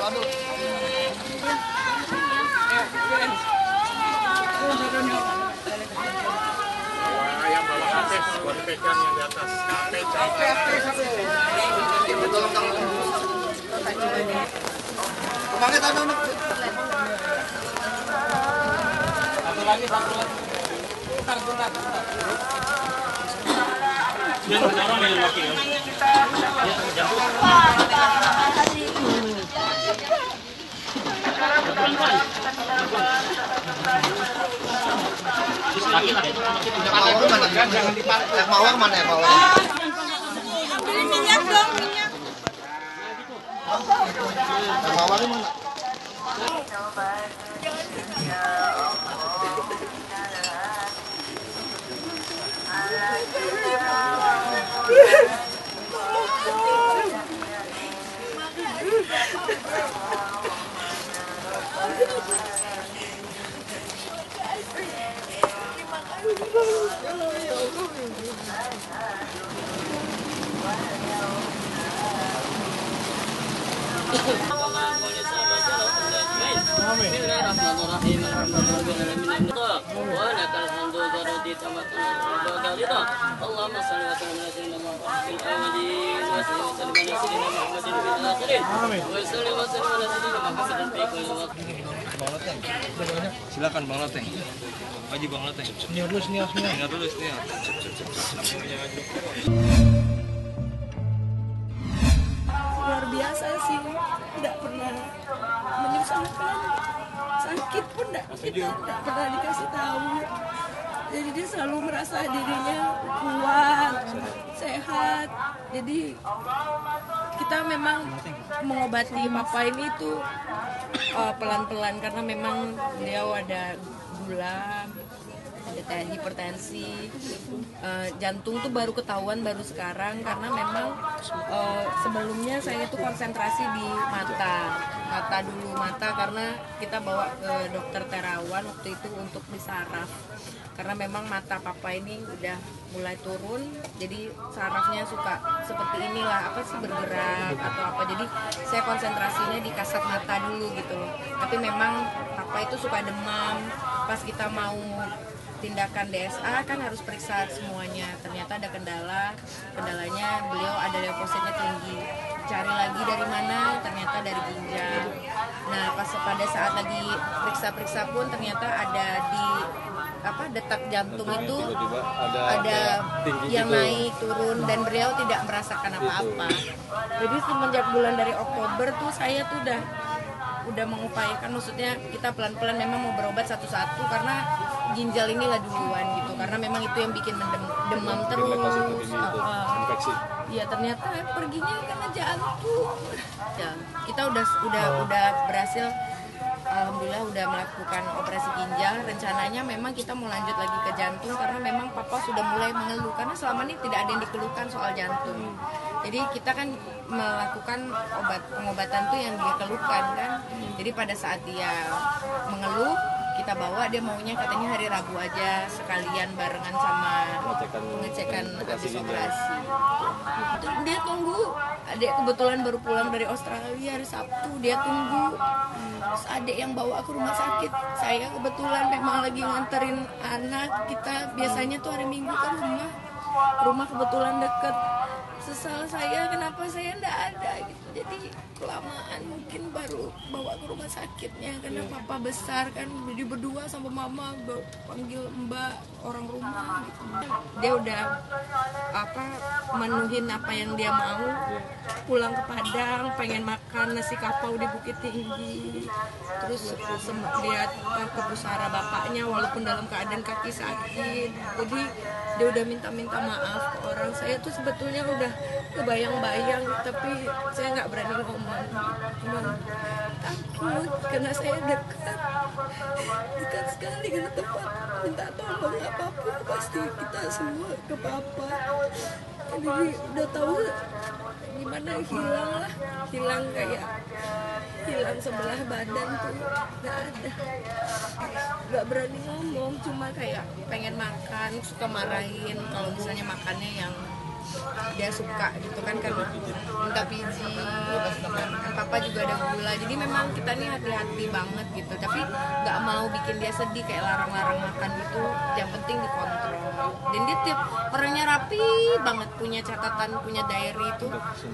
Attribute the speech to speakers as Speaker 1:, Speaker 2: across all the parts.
Speaker 1: Yang bawa HP, buat pegang yang di atas.
Speaker 2: Tolong kamu. Kemana tanah?
Speaker 3: Satu lagi. Bentar. Dia orang yang laki ya.
Speaker 2: Jangan dipakai. Mawar mana ya mawar?
Speaker 4: Ambilin minyak dong, minyak.
Speaker 2: Mawar mana?
Speaker 5: Silakan Bang Loteng. Maju Bang Loteng. Senior dulu.
Speaker 4: Luar biasa sih, tidak pernah menyusahkan, sakit pun kita tidak pernah dikasih tahu. Jadi dia selalu merasa dirinya kuat, sehat. Jadi kita memang mengobati papa ini tuh pelan-pelan karena memang beliau ada gula, ada hipertensi, jantung tuh baru ketahuan baru sekarang karena memang sebelumnya saya tuh konsentrasi di mata dulu karena kita bawa ke dokter Terawan waktu itu untuk disaraf karena memang mata papa ini udah mulai turun, jadi sarafnya suka seperti inilah bergerak atau apa, jadi saya konsentrasinya di kasat mata dulu gitu loh. Tapi memang papa itu suka demam, pas kita mau tindakan DSA kan harus periksa semuanya, ternyata ada kendalanya beliau ada leukositnya tinggi, cari lagi dari mana, ternyata dari ginjal. Nah pada saat lagi periksa pun ternyata ada di detak jantung itu ada yang naik turun dan beliau tidak merasakan apa-apa. Jadi semenjak bulan dari Oktober tuh saya tuh udah mengupayakan, maksudnya kita pelan-pelan memang mau berobat satu-satu karena ginjal ini lah duluan gitu, karena memang itu yang bikin demam terus. Ya ternyata perginya karena jantung. Ya, kita udah berhasil. Alhamdulillah udah melakukan operasi ginjal. Rencananya memang kita mau lanjut lagi ke jantung karena memang papa sudah mulai mengeluh, karena selama ini tidak ada yang dikeluhkan soal jantung. Jadi kita kan melakukan pengobatan tuh yang dia keluhkan kan. Jadi pada saat dia mengeluh, kita bawa, dia maunya katanya hari Rabu aja sekalian barengan sama pengecekan habis operasi. Dia tunggu, adik kebetulan baru pulang dari Australia hari Sabtu, dia tunggu. Terus adik yang bawa ke rumah sakit, saya kebetulan memang lagi nganterin anak, kita biasanya tuh hari Minggu ke rumah kebetulan deket. Sesal saya kenapa saya enggak ada gitu, jadi kelamaan mungkin baru bawa ke rumah sakitnya karena papa besar kan, jadi berdua sama mama panggil mbak orang rumah gitu. Dia udah menuhin apa yang dia mau, pulang ke Padang pengen makan nasi kapau di Bukit Tinggi, terus lihat ke pusara bapaknya walaupun dalam keadaan kaki sakit, jadi dia udah minta maaf ke orang. Saya tuh sebetulnya udah kebayang-bayang tapi saya nggak berani ngomong, cuma takut karena saya dekat sekali karena tempat minta tolong apapun pasti kita semua ke papa. Jadi udah tahu gimana hilang sebelah badan tuh nggak berani ngomong, cuma kayak pengen makan, suka marahin kalau misalnya makannya yang dia suka gitu kan minta biji kan papa
Speaker 6: juga ada gula. Jadi memang kita nih hati-hati banget gitu. Tapi nggak mau bikin dia sedih kayak larang-larang makan gitu. Yang penting dikontrol. Dan dia tiap orangnya rapi banget, punya catatan, punya diary itu,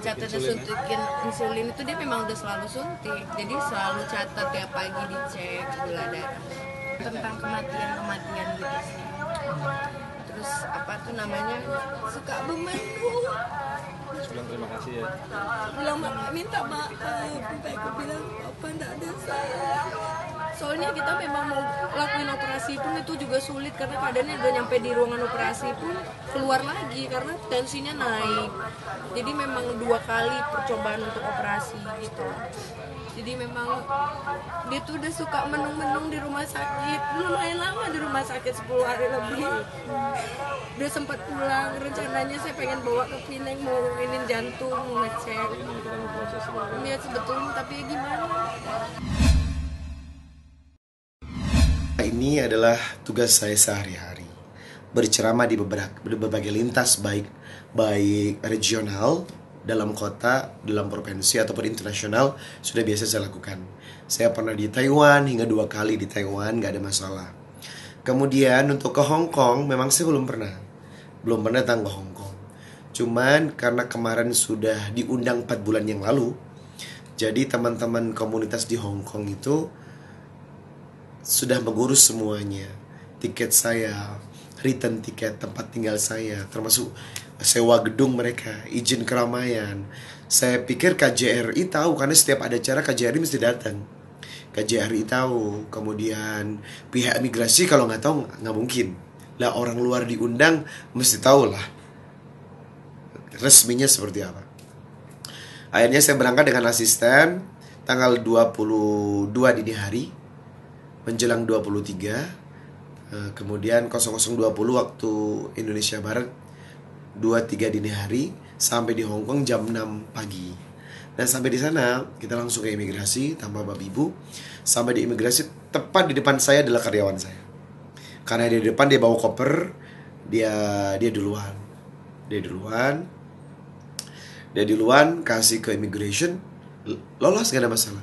Speaker 6: catatan suntikin insulin itu dia memang udah selalu suntik. Jadi selalu catat tiap pagi dicek gula darah. Tentang kematian gitu sih. Terus apa tuh namanya, suka memendung.
Speaker 5: Bilang terima kasih ya.
Speaker 4: Bilang minta maaf, sampai aku bilang apa enggak ada saya. Soalnya kita memang mau lakuin operasi pun itu juga sulit karena keadaannya udah nyampe di ruangan operasi pun keluar lagi karena tensinya naik. Jadi memang 2 kali percobaan untuk operasi gitu. Jadi memang dia tuh udah suka menung-menung di rumah sakit. Lumayan lama di rumah sakit, 10 hari lebih. Udah sempat pulang, rencananya saya pengen bawa ke Pineng, mau inin jantung, mau ngecek. Ya sebetulnya, tapi ya gimana?
Speaker 7: Ini adalah tugas saya sehari-hari, berceramah di berbagai lintas, baik regional, dalam kota, dalam provinsi, ataupun internasional, sudah biasa saya lakukan. Saya pernah di Taiwan, hingga 2 kali di Taiwan, gak ada masalah. Kemudian untuk ke Hong Kong, memang saya belum pernah datang ke Hong Kong. Cuman karena kemarin sudah diundang 4 bulan yang lalu, jadi teman-teman komunitas di Hong Kong itu sudah mengurus semuanya. Tiket saya, return tiket, tempat tinggal saya, termasuk sewa gedung mereka, izin keramaian. Saya pikir KJRI tahu, karena setiap ada acara KJRI mesti datang. KJRI tahu, kemudian pihak imigrasi kalau nggak tahu nggak mungkin. Lah orang luar diundang mesti tahu lah resminya seperti apa. Akhirnya saya berangkat dengan asisten tanggal 22 dini hari menjelang 23, kemudian 00.20 waktu Indonesia Barat, 23 dini hari, sampai di Hong Kong jam 6 pagi. Dan sampai di sana kita langsung ke imigrasi tanpa bapak ibu. Sampai di imigrasi, tepat di depan saya adalah karyawan saya. Karena di depan dia bawa koper, dia duluan kasih ke immigration, lolos gak ada masalah.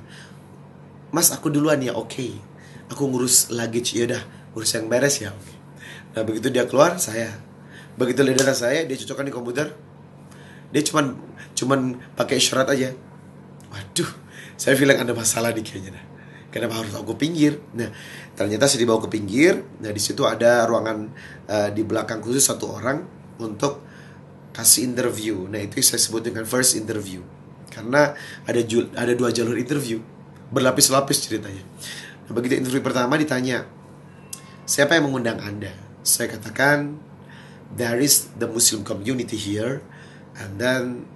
Speaker 7: Mas aku duluan ya, oke. Aku ngurus luggage, ya udah, urus yang beres ya. Okay. Nah begitu dia keluar, saya. Begitu lihat data saya, dia cocokkan di komputer. Dia cuman pakai isyarat aja. Waduh, saya bilang ada masalah di kayaknya. Kenapa harus aku pinggir? Nah, ternyata saya dibawa ke pinggir. Nah, di situ ada ruangan di belakang khusus 1 orang untuk kasih interview. Nah, itu saya sebut dengan first interview. Karena ada 2 jalur interview, berlapis-lapis ceritanya. Nah, begitu interview pertama ditanya, siapa yang mengundang Anda? Saya katakan, there is the Muslim community here, and then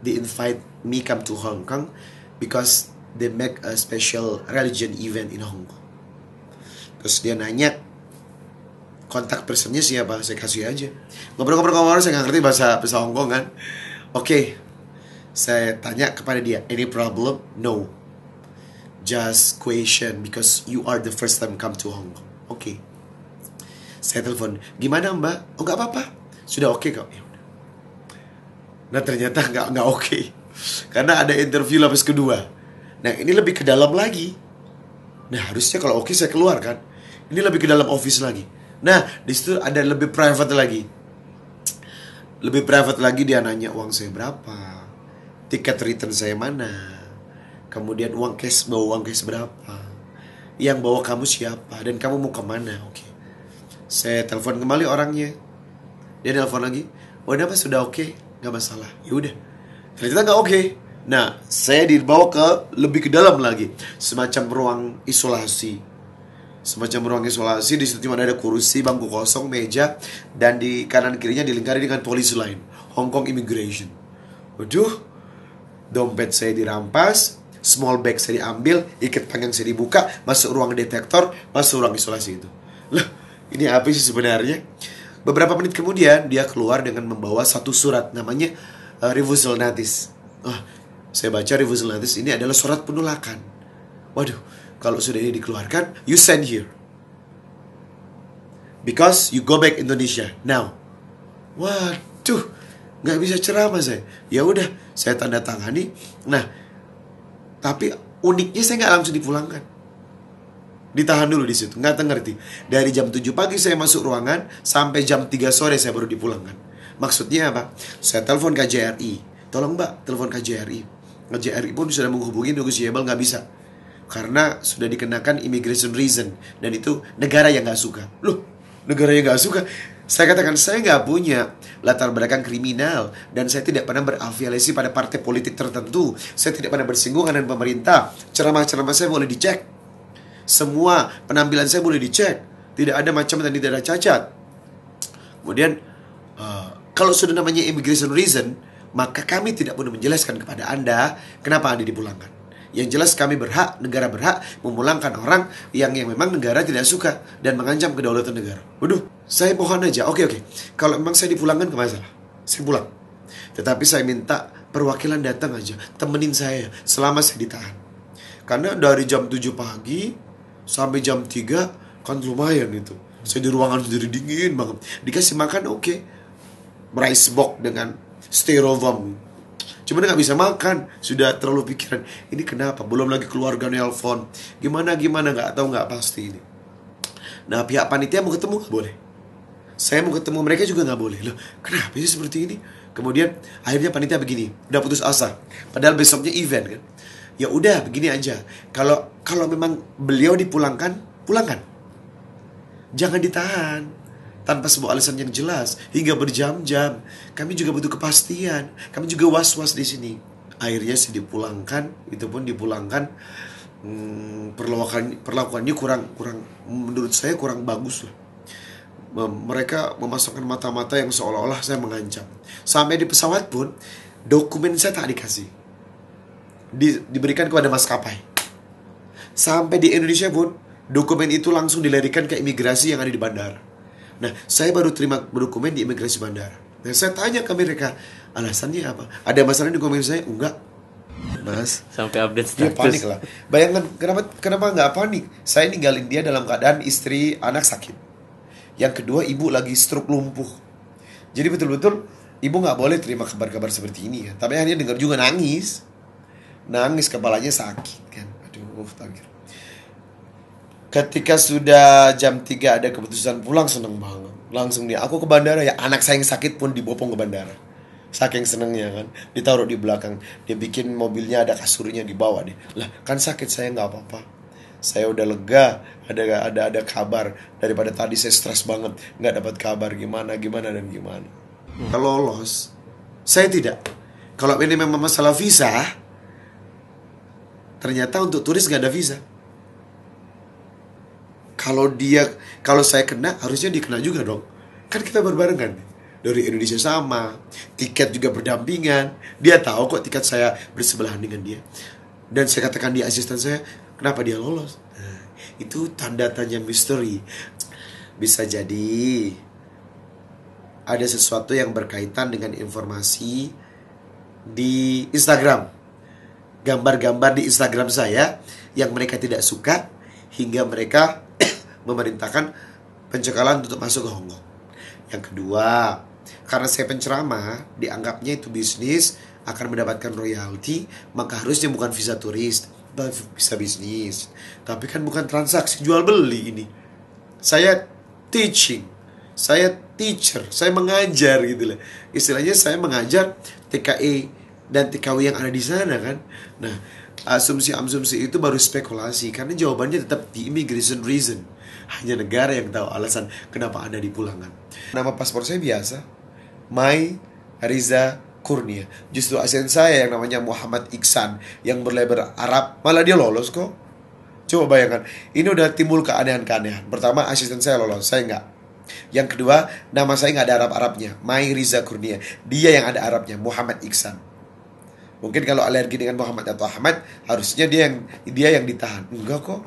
Speaker 7: they invite me come to Hong Kong because they make a special religion event in Hong Kong. Terus dia nanya kontak personnya siapa, saya kasih aja. Ngobrol-ngobrol saya nggak ngerti bahasa Hong Kong kan. Oke. Saya tanya kepada dia, any problem? No. Just question because you are the first time come to Hong Kong. Oke. Saya telepon, gimana mbak? Oh nggak apa-apa, sudah oke kok. Ya udah. Nah ternyata nggak oke. Karena ada interview lapis kedua. Nah ini lebih ke dalam lagi. Nah harusnya kalau oke saya keluar kan. Ini lebih ke dalam office lagi. Nah di situ ada lebih private lagi. Lebih private lagi, dia nanya uang saya berapa, tiket return saya mana, kemudian uang cash, bawa uang cash berapa, yang bawa kamu siapa, dan kamu mau kemana. Oke. Saya telepon kembali orangnya. Dia telepon lagi, udah apa sudah oke, nggak masalah. Ya udah. Ternyata nggak oke. Nah, saya dibawa ke lebih ke dalam lagi, semacam ruang isolasi. Di situ cuma ada kursi, bangku kosong, meja, dan di kanan kirinya dilingkari dengan polisi lain, Hong Kong Immigration. Waduh, dompet saya dirampas, small bag saya diambil, ikat pinggang saya dibuka, masuk ruang detektor, masuk ruang isolasi itu. Loh, ini apa sih sebenarnya? Beberapa menit kemudian dia keluar dengan membawa 1 surat, namanya refusal notice. Saya baca refusal notice ini adalah surat penolakan. Waduh, kalau sudah ini dikeluarkan, you send here because you go back Indonesia now. Waduh, nggak bisa ceramah saya. Ya udah, saya tanda tangani. Nah, Tapi uniknya saya nggak langsung dipulangkan. Ditahan dulu di situ, nggak ngerti. Dari jam 7 pagi saya masuk ruangan, sampai jam 3 sore saya baru dipulangkan. Maksudnya apa? Saya telepon KJRI. Tolong mbak, telepon KJRI. KJRI pun sudah menghubungi negotiable, nggak bisa. Karena sudah dikenakan immigration reason. Dan itu negara yang nggak suka. Loh, negara yang nggak suka? Saya katakan, saya nggak punya latar belakang kriminal. Dan saya tidak pernah berafiliasi pada partai politik tertentu. Saya tidak pernah bersinggungan dengan pemerintah. Ceramah-ceramah saya boleh dicek. Semua penampilan saya boleh dicek. Tidak ada macam dan tidak ada cacat. Kemudian kalau sudah namanya immigration reason, maka kami tidak perlu menjelaskan kepada Anda kenapa Anda dipulangkan. Yang jelas kami berhak, negara berhak memulangkan orang yang memang negara tidak suka dan mengancam kedaulatan negara. Waduh, saya mohon aja. Oke. Kalau memang saya dipulangkan, ke masalah, saya pulang. Tetapi saya minta perwakilan datang aja, temenin saya selama saya ditahan. Karena dari jam 7 pagi sampai jam 3 kan lumayan itu. Saya di ruangan sendiri dingin banget. Dikasih makan oke. Rice box dengan styrofoam. Cuma gak bisa makan. Sudah terlalu pikiran, ini kenapa? Belum lagi keluarga nelpon. Gimana gak tahu, gak pasti ini. Nah pihak panitia mau ketemu gak boleh. Saya mau ketemu mereka juga gak boleh. Loh kenapa sih seperti ini? Kemudian akhirnya panitia begini, udah putus asa. Padahal besoknya event kan. Ya udah begini aja. Kalau memang beliau dipulangkan, pulangkan. Jangan ditahan tanpa sebuah alasan yang jelas hingga berjam-jam. Kami juga butuh kepastian. Kami juga was-was di sini. Akhirnya sih dipulangkan. Itu pun dipulangkan. Perlakuannya kurang menurut saya kurang bagus lah. Mereka memasukkan mata-mata yang seolah-olah saya mengancam. Sampai di pesawat pun dokumen saya tak dikasih. Diberikan kepada maskapai. Sampai di Indonesia pun dokumen itu langsung dilarikan ke imigrasi yang ada di bandara. Nah, saya baru terima dokumen di imigrasi bandara. Nah, saya tanya ke mereka, alasannya apa? Ada masalah di dokumen saya? Enggak, Mas.
Speaker 5: Sampai update
Speaker 7: Dia
Speaker 5: status.
Speaker 7: panik lah. Bayangkan kenapa nggak panik? Saya ninggalin dia dalam keadaan istri anak sakit. Yang kedua, ibu lagi stroke lumpuh. Jadi betul-betul ibu nggak boleh terima kabar-kabar seperti ini ya. Tapi hanya dengar juga nangis, kepalanya sakit kan. Aduh, takdir. Ketika sudah jam 3 ada keputusan pulang, seneng banget. Langsung dia, aku ke bandara ya. Anak saya yang sakit pun dibopong ke bandara. Saking senengnya kan. Ditaruh di belakang. Dia bikin mobilnya ada kasurnya di bawah deh. Lah kan sakit saya nggak apa-apa. Saya udah lega. Ada kabar. Daripada tadi saya stres banget, nggak dapat kabar gimana. Kalau lolos, saya tidak. Kalau ini memang masalah visa, ternyata untuk turis gak ada visa. Kalau saya kena, harusnya dia kena juga dong. Kan kita berbarengan. Dari Indonesia sama, tiket juga berdampingan. Dia tahu kok tiket saya bersebelahan dengan dia. Dan saya katakan dia asisten saya, kenapa dia lolos? Nah, itu tanda tanya misteri. Bisa jadi ada sesuatu yang berkaitan dengan informasi di Instagram. Gambar-gambar di Instagram saya yang mereka tidak suka, hingga mereka memerintahkan pencekalan untuk masuk ke Hong Kong. Yang kedua, karena saya penceramah, dianggapnya itu bisnis, akan mendapatkan royalti, maka harusnya bukan visa turis, tapi visa bisnis. Tapi kan bukan transaksi jual beli ini. Saya teaching, saya teacher, saya mengajar gitu lah. Istilahnya saya mengajar TKI dan TKW yang ada di sana kan. Nah, asumsi-asumsi itu baru spekulasi, karena jawabannya tetap di immigration reason. Hanya negara yang tahu alasan kenapa Anda dipulangkan. Nama paspor saya biasa, Mai Riza Kurnia. Justru asisten saya yang namanya Muhammad Iksan, yang berlebar Arab, malah dia lolos kok. Coba bayangkan, ini udah timbul keanehan-keanehan. Pertama, asisten saya lolos, saya enggak. Yang kedua, nama saya nggak ada Arab-Arabnya, Mai Riza Kurnia. Dia yang ada Arabnya, Muhammad Iksan. Mungkin kalau alergi dengan Muhammad atau Ahmad, harusnya dia yang ditahan. Enggak kok.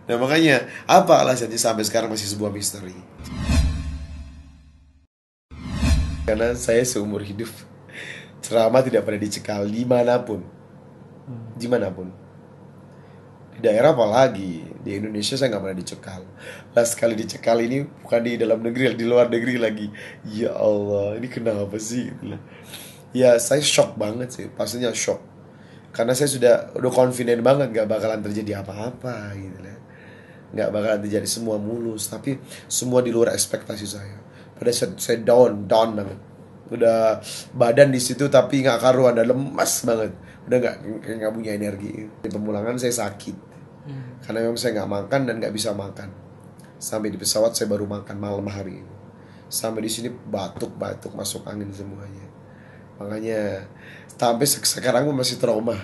Speaker 7: Nah makanya, apa alasannya sampai sekarang masih sebuah misteri. Karena saya seumur hidup ceramah tidak pernah dicekal dimanapun. Di daerah apalagi, di Indonesia saya nggak pernah dicekal. Lah sekali dicekal ini bukan di dalam negeri, di luar negeri lagi. Ya Allah, ini kenapa sih? Ya saya shock banget sih, pastinya shock. Karena saya udah confident banget gak bakalan terjadi apa-apa gitu lah. Gak bakalan terjadi semua mulus, tapi semua di luar ekspektasi saya. Pada saat saya down banget. Udah badan di situ tapi gak karuan, udah lemas banget. Udah gak punya energi. Di pemulangan saya sakit. Karena memang saya gak makan dan gak bisa makan. Sampai di pesawat saya baru makan malam hari ini. Sampai di sini batuk-batuk masuk angin semuanya. Makanya sampai sekarang masih trauma.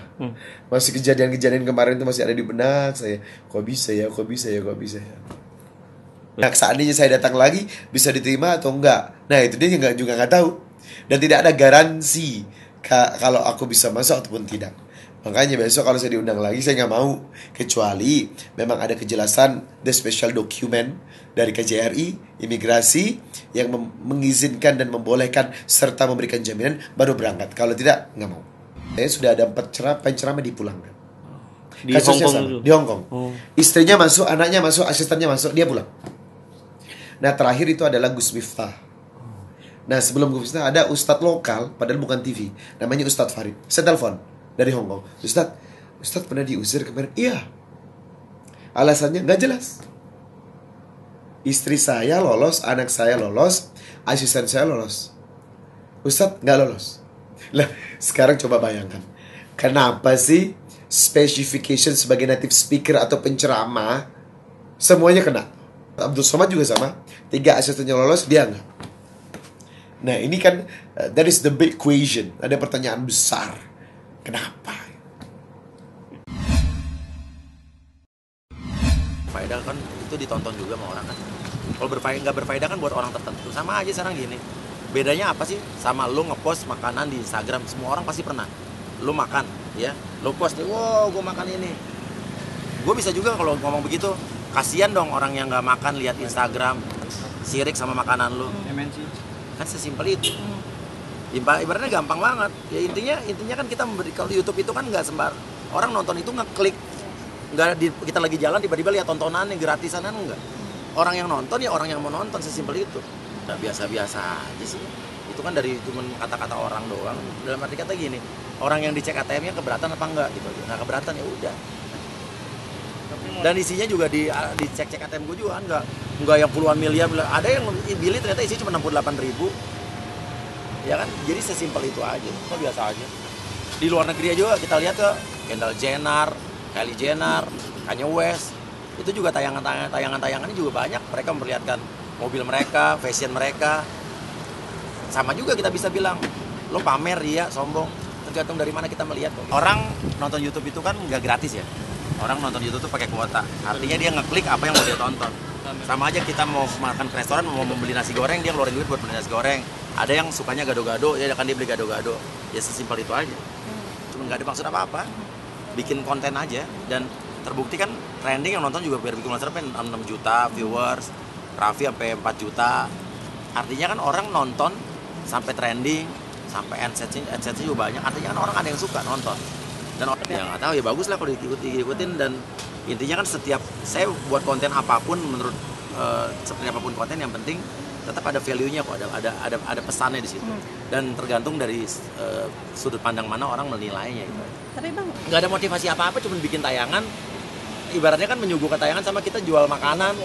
Speaker 7: Masih kejadian-kejadian kemarin itu masih ada di benak saya. Kok bisa ya. Nah, seandainya saya datang lagi bisa diterima atau enggak. Nah, itu dia juga nggak tahu. Dan tidak ada garansi kalau aku bisa masuk ataupun tidak. Makanya besok kalau saya diundang lagi saya nggak mau, kecuali memang ada kejelasan the special document dari KJRI imigrasi yang mengizinkan dan membolehkan serta memberikan jaminan baru berangkat. Kalau tidak nggak mau. Saya sudah ada 4 ceramah dipulangkan.
Speaker 5: Di
Speaker 7: Kasusnya
Speaker 5: Hong Kong
Speaker 7: sama,
Speaker 5: itu?
Speaker 7: di Hong Kong. Istrinya masuk, anaknya masuk, asistennya masuk, dia pulang. Nah, terakhir itu adalah Gus Miftah. Nah, sebelum Gus Miftah ada ustadz lokal, padahal bukan TV, namanya Ustadz Farid. Saya telepon dari Hong Kong. Ustadz pernah diusir kemarin? Iya. Alasannya nggak jelas. Istri saya lolos, anak saya lolos, asisten saya lolos. Ustadz nggak lolos. Lah, sekarang coba bayangkan, kenapa sih specification sebagai native speaker atau penceramah semuanya kena? Abdul Somad juga sama, 3 asistennya lolos, dia enggak. Nah, ini kan that is the big question. Ada pertanyaan besar. Kenapa?
Speaker 8: Faedah kan itu ditonton juga sama orang kan. Kalau nggak berfaedah kan buat orang tertentu. Sama aja sekarang gini. Bedanya apa sih sama lu ngepost makanan di Instagram? Semua orang pasti pernah. Lu makan, ya. Lu post nih, wow, gue makan ini. Gue bisa juga kalau ngomong begitu. Kasian dong orang yang nggak makan lihat Instagram, sirik sama makanan lu. Kan sesimpel itu. Ibaratnya gampang banget. Ya intinya kan kita memberi, kalau YouTube itu kan nggak sembar. Orang nonton itu ngeklik, kita lagi jalan tiba-tiba lihat tontonannya gratisan kan enggak. Orang yang nonton ya orang yang mau nonton, sesimpel itu. Nah, biasa-biasa aja sih. Itu kan dari cuma kata-kata orang doang. Dalam arti kata gini, orang yang dicek ATM-nya keberatan apa enggak gitu aja. Nah, keberatan ya udah. Dan isinya juga dicek ATM gue juga kan enggak yang puluhan miliar. Ada yang beli ternyata isinya cuma 68.000. Ya kan? Jadi sesimpel itu aja. Kok biasa aja. Di luar negeri aja kita lihat ke Kendall Jenner, Kylie Jenner, Kanye West. Itu juga tayangannya juga banyak. Mereka memperlihatkan mobil mereka, fashion mereka. Sama juga kita bisa bilang, lo pamer dia, sombong. Tergantung dari mana kita melihat. Orang nonton YouTube itu kan nggak gratis ya. Orang nonton YouTube tuh pakai kuota. Artinya dia ngeklik apa yang mau dia tonton. Sama aja kita mau makan ke restoran, mau membeli nasi goreng, dia ngeluarin duit buat beli nasi goreng. Ada yang sukanya gado-gado, ya kan dia beli gado-gado. Ya sesimpel itu aja. Cuma nggak ada maksud apa-apa. Bikin konten aja. Dan terbukti kan trending yang nonton juga biar bikin konten 6 juta viewers. Raffi sampai 4 juta. Artinya kan orang nonton sampai trending, sampai adsense juga banyak. Artinya kan orang ada yang suka nonton. Dan orang yang nggak tahu ya bagus lah kalau diikutin. Dan intinya kan setiap saya buat konten apapun menurut seperti apapun konten yang penting tetap ada value-nya kok, ada pesannya di situ. Dan tergantung dari sudut pandang mana orang menilainya gitu.
Speaker 6: Tapi Bang,
Speaker 8: nggak ada motivasi apa-apa, cuma bikin tayangan. Ibaratnya kan menyuguhkan tayangan sama kita jual makanan.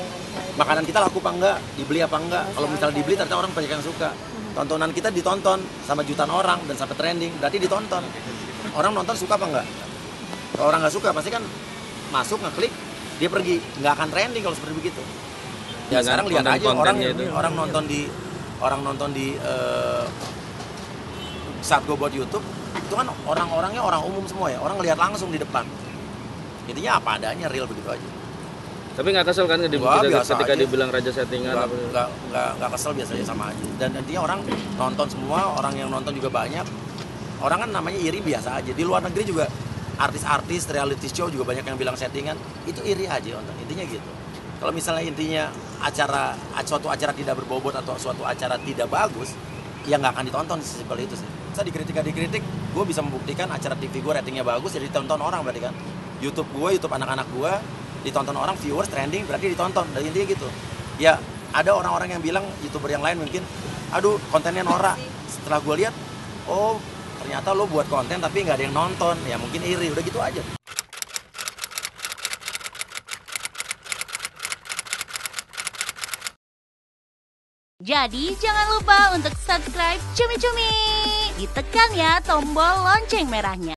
Speaker 8: Makanan kita laku apa enggak, dibeli apa enggak. Kalau misalnya dibeli ternyata orang banyak yang suka. Tontonan kita ditonton sama jutaan orang dan sampai trending, berarti ditonton. Orang nonton suka apa enggak? Kalau orang nggak suka pasti kan masuk ngeklik, dia pergi, nggak akan trending kalau seperti begitu. Ya sekarang lihat aja orang nonton di saat gue buat YouTube itu kan orang-orangnya orang umum semua ya, orang lihat langsung di depan. Intinya apa adanya, real begitu aja.
Speaker 5: Tapi nggak kesel kan ketika dibilang raja settingan?
Speaker 8: Nggak kesel, biasanya sama aja. Dan intinya orang nonton semua, orang yang nonton juga banyak. Orang kan namanya iri biasa aja. Di luar negeri juga artis-artis reality show juga banyak yang bilang settingan, itu iri aja nonton. Intinya gitu. Kalau misalnya intinya suatu acara tidak berbobot atau suatu acara tidak bagus, ya nggak akan ditonton, sesimpel itu sih. Saya dikritik, gue bisa membuktikan acara TV gue ratingnya bagus, jadi ditonton orang berarti kan. YouTube anak-anak gue ditonton orang, viewers trending berarti ditonton. Dan intinya gitu. Ya ada orang-orang yang bilang YouTuber yang lain mungkin, aduh kontennya norak. Setelah gue lihat, oh Ternyata lo buat konten tapi nggak ada yang nonton, ya mungkin iri, udah gitu aja.
Speaker 9: Jadi jangan lupa untuk subscribe Cumi Cumi. Ditekan ya tombol lonceng merahnya.